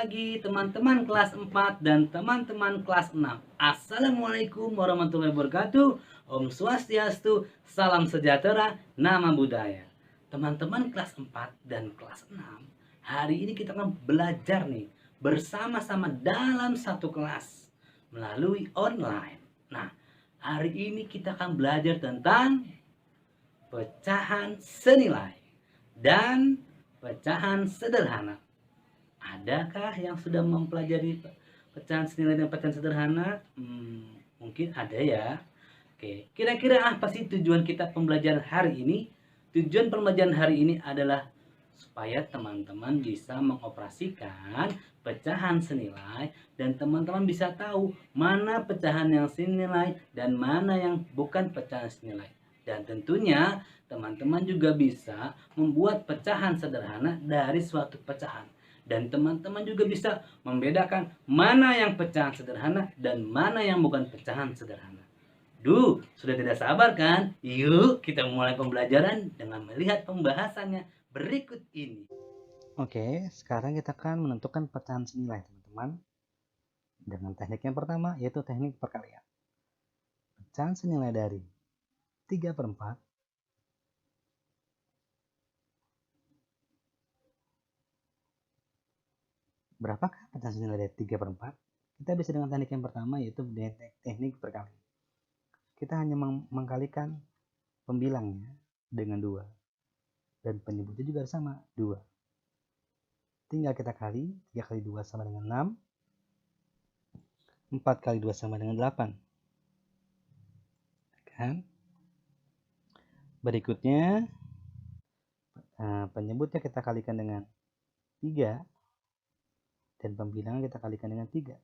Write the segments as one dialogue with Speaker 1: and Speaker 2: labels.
Speaker 1: pagi teman-teman kelas 4 dan teman-teman kelas 6. Assalamualaikum warahmatullahi wabarakatuh. Om Swastiastu, salam sejahtera, nama budaya. Teman-teman kelas 4 dan kelas 6, hari ini kita akan belajar nih bersama-sama dalam satu kelas melalui online. Nah, hari ini kita akan belajar tentang pecahan senilai dan pecahan sederhana. Adakah yang sudah mempelajari pecahan senilai dan pecahan sederhana? Mungkin ada ya. Oke, kira-kira apa sih tujuan kita pembelajaran hari ini? Tujuan pembelajaran hari ini adalah supaya teman-teman bisa mengoperasikan pecahan senilai dan teman-teman bisa tahu mana pecahan yang senilai dan mana yang bukan pecahan senilai. Dan tentunya teman-teman juga bisa membuat pecahan sederhana dari suatu pecahan. Dan teman-teman juga bisa membedakan mana yang pecahan sederhana dan mana yang bukan pecahan sederhana. Sudah tidak sabar kan? Yuk kita mulai pembelajaran dengan melihat pembahasannya berikut ini. Oke, sekarang kita akan menentukan pecahan senilai teman-teman. Dengan teknik yang pertama yaitu teknik perkalian. Pecahan senilai dari 3/4 berapakah pecahan senilai dari 3/4? Kita bisa dengan teknik yang pertama yaitu teknik perkalian. Kita hanya mengkalikan pembilangnya dengan 2 dan penyebutnya juga sama 2. Tinggal kita kali, 3 kali 2 sama dengan 6, 4 kali 2 sama dengan 8 kan? Berikutnya penyebutnya kita kalikan dengan 3 dan pembilangan kita kalikan dengan 3.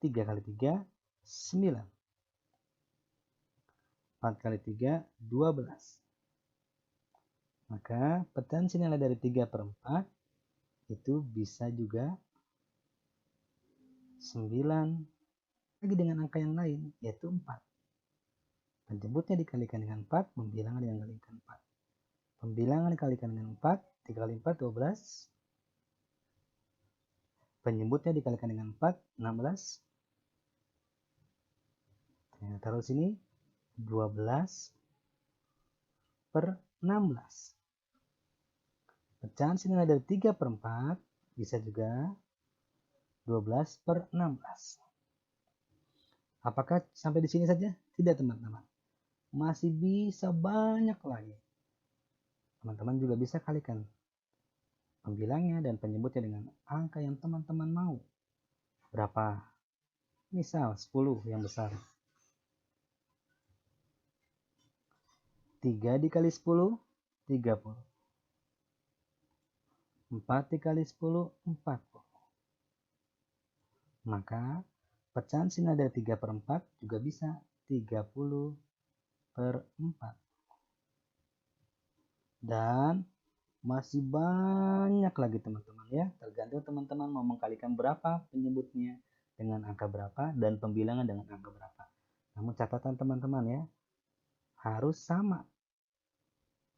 Speaker 1: 3 kali 3 9, 4 kali 3 12. Maka pecahan senilai dari 3/4 itu bisa juga 9 lagi dengan angka yang lain yaitu 4. Penyebutnya dikalikan dengan 4, pembilangan dikalikan 4. Pembilangan dikalikan dengan 4, 3 kali 4 12. Penyebutnya dikalikan dengan 4, 16. Nah, taruh sini 12/16. Pecahan senilai dari 3/4 bisa juga 12/16. Apakah sampai di sini saja? Tidak teman-teman. Masih bisa banyak lagi. Teman-teman juga bisa kalikan pembilangnya dan penyebutnya dengan angka yang teman-teman mau. Berapa? Misal 10 yang besar. 3 dikali 10, 30. 4 dikali 10, 40. Maka pecahan senilai dari 3/4 juga bisa 30/4. Dan masih banyak lagi teman-teman ya, tergantung teman-teman mau mengkalikan berapa penyebutnya dengan angka berapa dan pembilangan dengan angka berapa. Namun catatan teman-teman ya, harus sama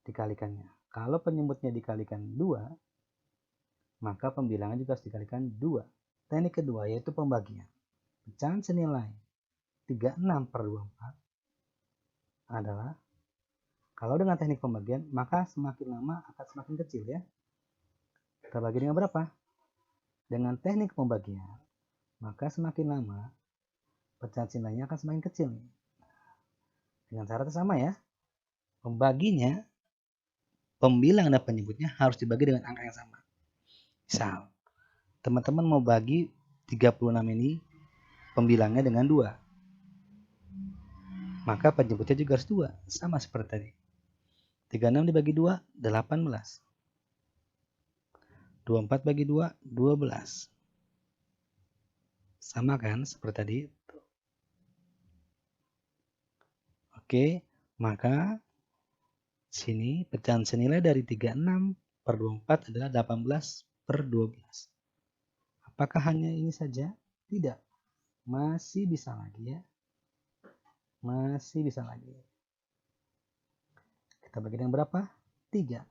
Speaker 1: dikalikannya. Kalau penyebutnya dikalikan 2, maka pembilangan juga harus dikalikan 2. Teknik kedua yaitu pembagian. Pecahan senilai 36/24 adalah, kalau dengan teknik pembagian, maka semakin lama akan semakin kecil ya. Kita bagi dengan berapa? Dengan teknik pembagian, maka semakin lama pecahan senilainya akan semakin kecil. Dengan syarat sama ya. Pembaginya, pembilang dan penyebutnya harus dibagi dengan angka yang sama. Misal, teman-teman mau bagi 36 ini pembilangnya dengan 2. Maka penyebutnya juga harus 2, sama seperti tadi. 36 dibagi 2, 18. 24 bagi 2, 12. Sama kan seperti tadi? Oke, maka sini pecahan senilai dari 36/24 adalah 18/12. Apakah hanya ini saja? Tidak. Masih bisa lagi ya. Masih bisa lagi. Kita bagi dengan berapa? 3.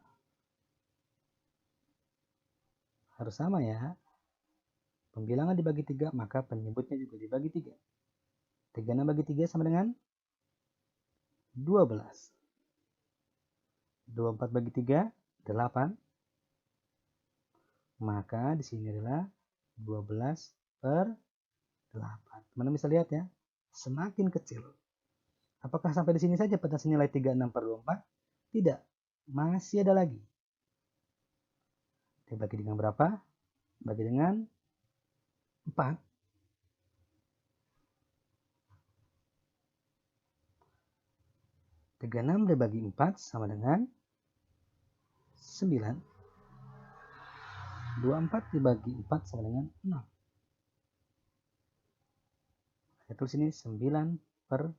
Speaker 1: Harus sama ya. pembilangan dibagi 3, maka penyebutnya juga dibagi 3. 36 bagi 3 sama dengan 12. 24 bagi 3, 8. Maka di sini adalah 12 per 8. Teman-teman bisa lihat ya, semakin kecil. Apakah sampai di sini saja potensi nilai 36 per 24? Tidak, masih ada lagi. Dibagi dengan berapa? Bagi dengan 4. 36 dibagi 4 sama dengan 9. 24 dibagi 4 sama dengan 6. Saya tulis ini 9 per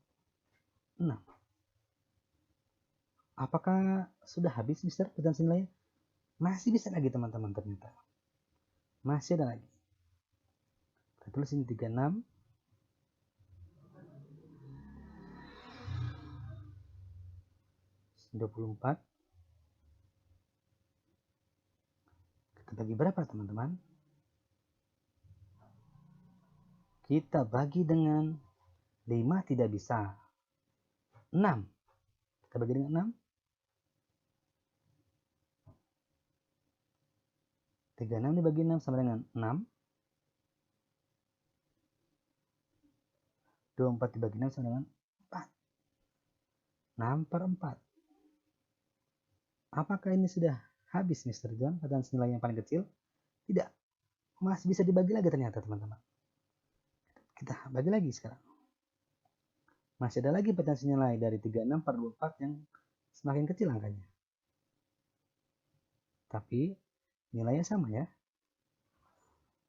Speaker 1: 6. Apakah sudah habis, Mister, potensi nilainya? Masih bisa lagi, teman-teman, ternyata. Masih ada lagi. Saya tulis ini 36. 24. Kita bagi berapa, teman-teman? Kita bagi dengan 5 tidak bisa. 6. Kita bagi dengan 6. 36 dibagi 6 sama dengan 6. 24 dibagi 6 sama dengan 4. 6 per 4. Apakah ini sudah habis, Mr. John, potensi nilai yang paling kecil? Tidak. Masih bisa dibagi lagi ternyata, teman-teman. Kita bagi lagi sekarang. Masih ada lagi potensi nilai dari 36 per 24 yang semakin kecil angkanya. Tapi nilainya sama ya.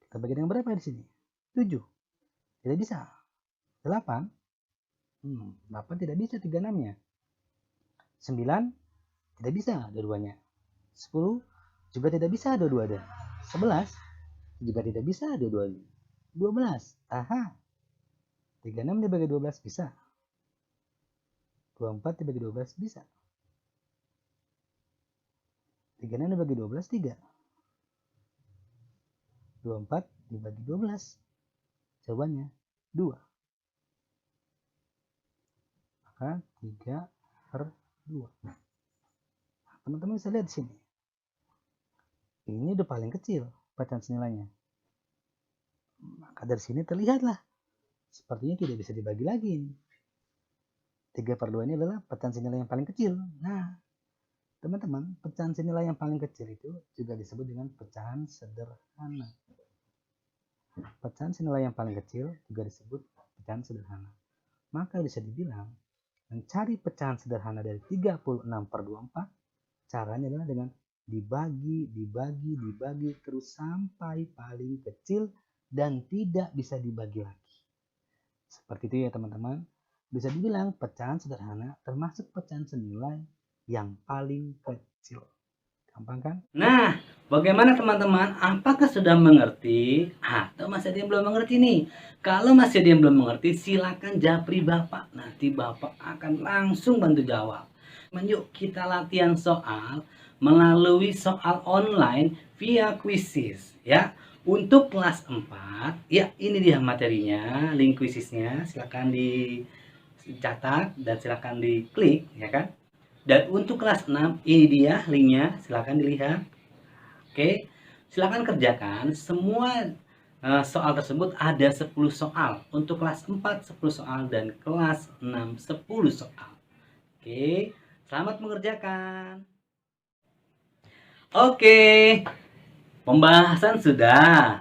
Speaker 1: Kita bagi dengan berapa di sini? 7. Tidak bisa. 8. 8 tidak bisa 36-nya. 9 tidak bisa dua-duanya. 10 juga tidak bisa dua-duanya. 11 juga tidak bisa dua-duanya. 12. Aha. 36 dibagi 12 bisa. 24 dibagi 12 bisa. 36 dibagi 12 3. 24 dibagi 12. Jawabannya 2. Maka 3 per 2. Teman-teman bisa lihat di sini. Ini udah paling kecil potensi nilainya. Maka dari sini terlihatlah sepertinya tidak bisa dibagi lagi. 3 per 2 ini adalah potensi nilai yang paling kecil. Nah, teman-teman, pecahan senilai yang paling kecil itu juga disebut dengan pecahan sederhana. Pecahan senilai yang paling kecil juga disebut pecahan sederhana. Maka bisa dibilang mencari pecahan sederhana dari 36 per 24 caranya adalah dengan dibagi terus sampai paling kecil dan tidak bisa dibagi lagi. Seperti itu ya, teman-teman. Bisa dibilang pecahan sederhana termasuk pecahan senilai yang paling kecil. Gampang kan? Nah, bagaimana teman-teman? Apakah sudah mengerti atau masih ada yang belum mengerti nih? Kalau masih ada yang belum mengerti, silakan japri Bapak. Nanti Bapak akan langsung bantu jawab. Yuk kita latihan soal melalui soal online via Quizizz ya. Untuk kelas 4, ya ini dia materinya, link Quizizz-nya, silakan dicatat dan silakan diklik ya kan. Dan untuk kelas 6 ini dia linknya, silakan dilihat. Oke, silakan kerjakan semua soal tersebut. Ada 10 soal. Untuk kelas 4 10 soal dan kelas 6 10 soal. Oke, selamat mengerjakan. Oke, pembahasan sudah,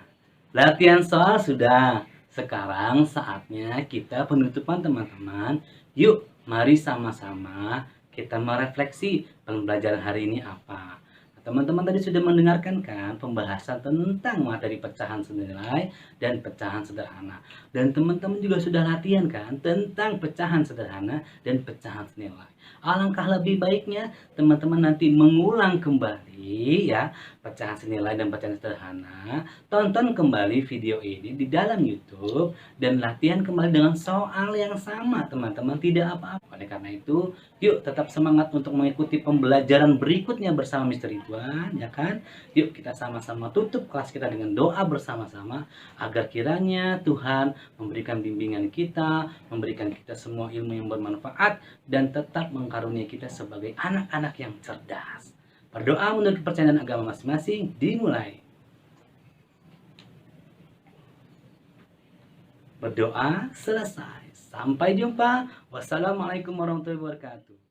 Speaker 1: latihan soal sudah. Sekarang saatnya kita penutupan, teman-teman. Yuk, mari sama-sama kita merefleksi pembelajaran hari ini apa. Teman-teman tadi sudah mendengarkan kan pembahasan tentang materi pecahan senilai dan pecahan sederhana. Dan teman-teman juga sudah latihan kan tentang pecahan sederhana dan pecahan senilai. Alangkah lebih baiknya teman-teman nanti mengulang kembali ya pecahan senilai dan pecahan sederhana. Tonton kembali video ini di dalam YouTube dan latihan kembali dengan soal yang sama, teman-teman. Tidak apa-apa. Oleh karena itu, yuk tetap semangat untuk mengikuti pembelajaran berikutnya bersama Mister Itu. Tuhan, ya kan? Yuk kita sama-sama tutup kelas kita dengan doa bersama-sama agar kiranya Tuhan memberikan bimbingan kita, memberikan kita semua ilmu yang bermanfaat dan tetap mengkaruniai kita sebagai anak-anak yang cerdas. Berdoa menurut kepercayaan agama masing-masing dimulai. Berdoa selesai. Sampai jumpa. Wassalamualaikum warahmatullahi wabarakatuh.